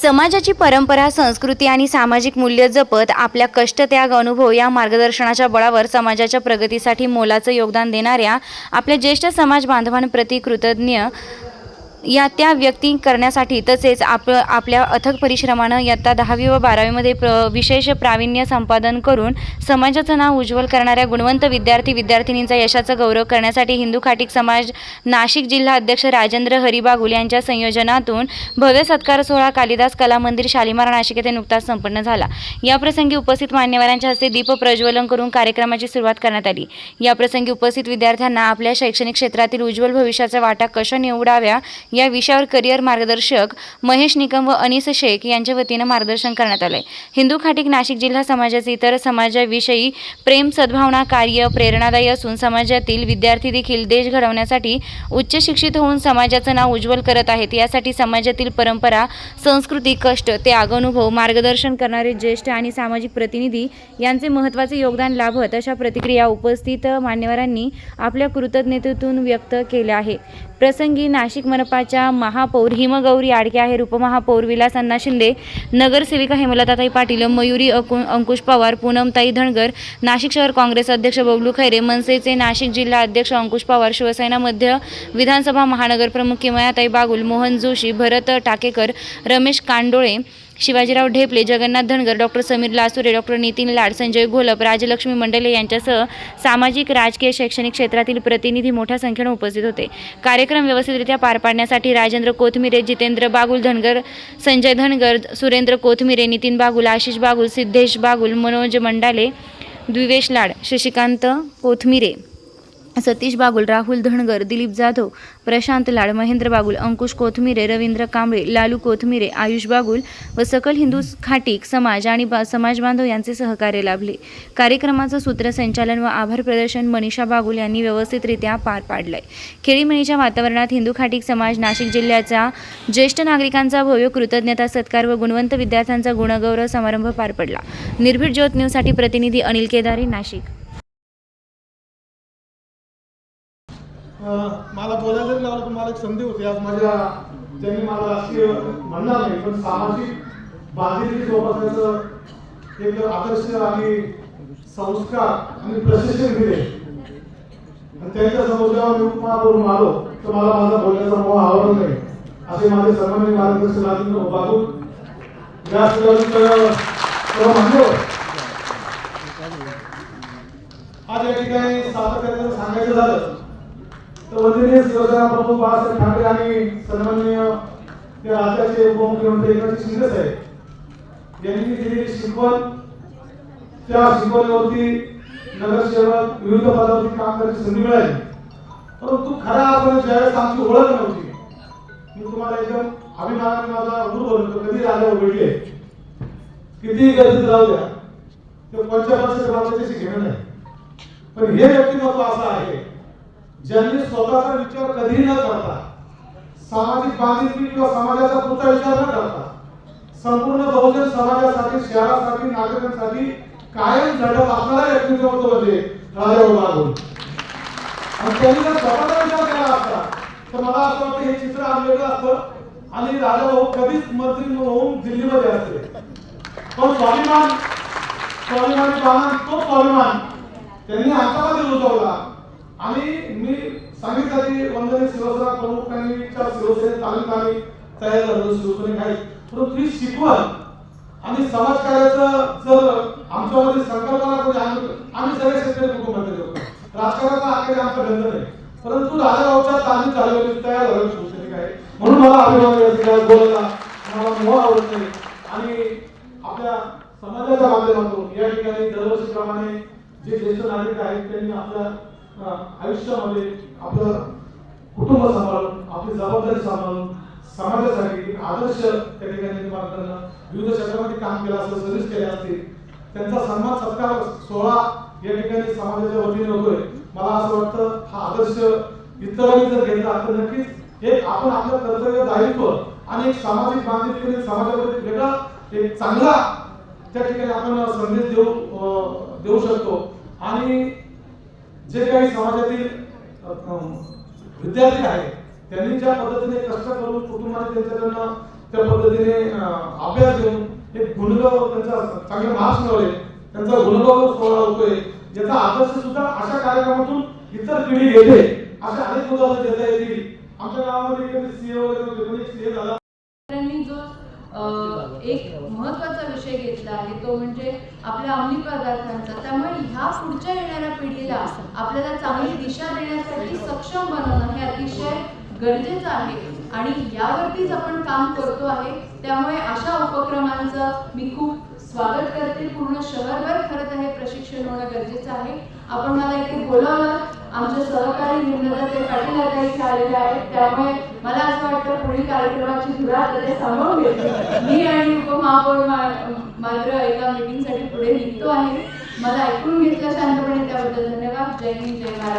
समाजाची परंपरा, संस्कृती आणि सामाजिक मूल्य जपत आपल्या कष्ट, त्याग, अनुभव या मार्गदर्शनाच्या बळावर समाजाच्या प्रगतीसाठी मोलाचं योगदान देणाऱ्या आपल्या ज्येष्ठ समाज बांधवांप्रती कृतज्ञ त्या व्यक्ती करण्यासाठी तसेच आपल्या अथक परिश्रमानं इयत्ता 10वी व 12वीमध्ये विशेष प्रावीण्य संपादन करून समाजाचं नाव उज्ज्वल करणाऱ्या गुणवंत विद्यार्थी-विद्यार्थिनींचा यशाचा गौरव करण्यासाठी हिंदू खाटीक समाज नाशिक जिल्हा अध्यक्ष राजेंद्र हरी बागुल यांच्या संयोजनातून भव्य सत्कार सोहळा कालिदास कला मंदिर शालिमार नाशिक येथे नुकताच संपन्न झाला। याप्रसंगी उपस्थित मान्यवरांच्या हस्ते दीप प्रज्वलन करून कार्यक्रमाची सुरुवात करण्यात आली। याप्रसंगी उपस्थित विद्यार्थ्यांना आपल्या शैक्षणिक क्षेत्रातील उज्ज्वल भविष्याचा वाटा कशा निवडाव्या या विषयावर करिअर मार्गदर्शक महेश निकम व अनीस शेख यांच्या वतीने मार्गदर्शन करण्यात आले। हिंदू खाटीक नाशिक जिल्हा समाजाचे इतर समाजाविषयी प्रेम, सद्भावना, कार्य प्रेरणादायी असून समाजातील विद्यार्थी देखील देश घडवण्यासाठी उच्च शिक्षित होऊन समाजाचं नाव उज्ज्वल करत आहेत। यासाठी समाजातील परंपरा, संस्कृती, कष्ट, त्याग, अनुभव मार्गदर्शन करणारे ज्येष्ठ आणि सामाजिक प्रतिनिधी यांचे महत्त्वाचे योगदान लाभत अशा प्रतिक्रिया उपस्थित मान्यवरांनी आपल्या कृतज्ञतेतून व्यक्त केल्या आहे। प्रसंगी नाशिक मनपाच्या महापौर हिमगौरी आडके आहेर, उपमहापौर विलास अण्णा शिंदे, नगरसेविका हेमलताताई पाटील, मयुरी अंकुश पवार, पूनमताई धनगर, नाशिक शहर काँग्रेस अध्यक्ष बबलू खैरे, मनसेचे नाशिक जिल्हा अध्यक्ष अंकुश पवार, शिवसेना मध्य विधानसभा महानगर प्रमुख किमयाताई बागुल, मोहन जोशी, भरत टाकेकर, रमेश कांडोळे, शिवाजीराव ढेपले, जगन्नाथ धनगर, डॉक्टर समीर लासुरे, डॉक्टर नितीन लाड, संजय घोलप, राजलक्ष्मी मंडले यांच्यासह सामाजिक, राजकीय, शैक्षणिक क्षेत्रातील प्रतिनिधी मोठ्या संख्येने उपस्थित होते। कार्यक्रम व्यवस्थितरित्या पार पाडण्यासाठी राजेंद्र कोथमिरे, जितेंद्र बागुल धनगर, संजय धनगर, सुरेंद्र कोथमिरे, नितीन बागुल, आशिष बागुल, सिद्धेश बागुल, मनोज मंडाले, द्विवेश लाड, शशिकांत कोथमिरे, सतीश बागुल, राहुल धनगर, दिलीप जाधव, प्रशांत लाड, महेंद्र बागुल, अंकुश कोथमिरे, रवींद्र कांबळे, लालू कोथमिरे, आयुष बागुल व सकल हिंदू खाटीक समाज आणि समाज बांधव यांचे सहकार्य लाभले। कार्यक्रमाचं सूत्रसंचालन व आभार प्रदर्शन मनीषा बागुल यांनी व्यवस्थितरित्या पार पाडलंय। खेळीमेळीच्या वातावरणात हिंदू खाटीक समाज नाशिक जिल्ह्याच्या ज्येष्ठ नागरिकांचा भव्य कृतज्ञता सत्कार व गुणवंत विद्यार्थ्यांचा गुणगौरव समारंभ पार पडला। निर्भीड ज्योत न्यूजसाठी प्रतिनिधी अनिल केदारे, नाशिक। मला बोलायला लावलं तर मला एक संधी होती आज माझ्या ज्यांनी मला राजकीय म्हणणार नाही पण सामाजिक बांधिलकी जोपासण्याचं एक आदर्श आणि संस्कार आणि प्रशिक्षण दिले आणि त्यांच्या समोर जेव्हा मी उपमहापौर आलो तर मला माझा बोलण्याचा मोह आवडत नाही असे माझे सन्माननीय मार्गदर्शक राजेंद्र बागुल आज या ठिकाणी सातत्याने सांगायचं झालं तर वंदनीय शिवसेना प्रमुख बाळासाहेब ठाकरे आणि सन्माननीय राज्याचे उपमुख्यमंत्री एकनाथ शिंदे साहेब यांनी दिलेली शिकवण त्या शिकवणीवरती नगरसेवक विविध पदावरती काम करण्याची संधी मिळाली। परंतु खऱ्या अर्थाने ज्यावेळेस आमची ओळख नव्हती मी तुम्हाला एकदम अभिमानाने माझा गुरु बोलतो कधी राजावर भेटले कितीही गर्दीत राहू द्या ते 50% राज्याची घेणं नाही पण हे व्यक्तिमत्व असं आहे ज्यांनी स्वतःचा विचार कधी न करता सामाजिक बांधिलकी किंवा समाजाचा पुढचा विचार न करता संपूर्ण बहुजन समाजासाठी, शहरासाठी, नागरिकांसाठी कायम झटत असणारा व्यक्तिमत्व म्हणजे राजाभाऊ बागुल। आणि त्यांनी जर स्वतःचा विचार केला असता तर मला असं वाटतं हे चित्र आज वेगळं असतं आणि राजाभाऊ कधीच मंत्री होऊन दिल्लीमध्ये असते पण स्वाभिमान तो स्वाभिमान त्यांनी हातामध्ये रुजवला आणि मी सांगितलं की वंदनीय शिवसेना प्रमुखांनी शिवसेनेत तालुकांनी तयार झालं शिवसेने काही परंतु ही शिकवण आणि समाजकार्याचं जर आमच्यामध्ये संकल्पना कोणी आम्ही सगळे शेतकरी कुटुंबातले लोक राजकारणाचा आकडे आमचा बंद नाही परंतु राजाभाऊच्या तालीम चालवली तयार झालं शिवसैनिक आहे म्हणून मला अभिमान बोलायला मला मोह आवडत नाही आणि आपल्या समाजाच्या माध्यमातून या ठिकाणी दरवर्षीप्रमाणे जे ज्येष्ठ नागरिक आहेत त्यांनी आपल्या आयुष्यामध्ये आपलं कुटुंब सांभाळून आपली जबाबदारी सांभाळून समाजासाठी आदर्श त्या ठिकाणी निर्माण करणं विविध क्षेत्रामध्ये काम केलं असं सर्व्हिस केले असतील त्यांचा सन्मान सत्कार सोहळा या ठिकाणी समाजाच्या वतीने होतोय। मला असं वाटतं हा आदर्श इतरांनी जर घेतला तर नक्कीच एक आपण आपलं कर्तव्य दायित्व आणि एक सामाजिक बांधिलकी समाजामध्ये वेगळा एक चांगला त्या ठिकाणी आपण संदेश देऊ शकतो आणि जे काही समाजातील विद्यार्थी आहेत त्यांनी ज्या पद्धतीने कष्ट करून कुटुंबाने त्यांच्याकडनं त्या पद्धतीने अभ्यास घेऊन एक गुणगाव त्यांचा चांगले मार्क्स मिळवले, त्यांचा गुणगाव सोहळा होतोय, याचा आदर्श सुद्धा अशा कार्यक्रमातून इतर पिढी घेते. अशा अनेक उदाहरणं देता येतील. आमच्या गावामध्ये एखादी सीए वगैरे होते, पण एक सीए झाला. त्यांनी जो एक महत्त्वाचा विषय घेतला आहे तो म्हणजे आपल्या अंमली पदार्थांचा. त्यामुळे ह्या पुढच्या येणाऱ्या पिढीला आपल्याला चांगली दिशा देण्यासाठी सक्षम बनवणं हे अतिशय गरजेचं आहे आणि यावरतीच आपण काम करतो आहे. त्यामुळे अशा उपक्रमांचं मी खूप स्वागत करते. पूर्ण शहरभर खरं तर हे प्रशिक्षण होणं गरजेचं आहे. आपण मला इथे बोलावलं, आमचे सहकारी निम्नदाते पाटील आता इथे आलेले आहेत. त्यामुळे मला असं वाटतं पुढील कार्यक्रमाची धुरा ते सांभाळून घेतली. मी आणि उपमहापौर मात्र एका मीटिंगसाठी पुढे निघतो आहे. मला ऐकून घेतलं शांतपणे त्याबद्दल धन्यवाद. जय हिंद, जय महाराष्ट्र.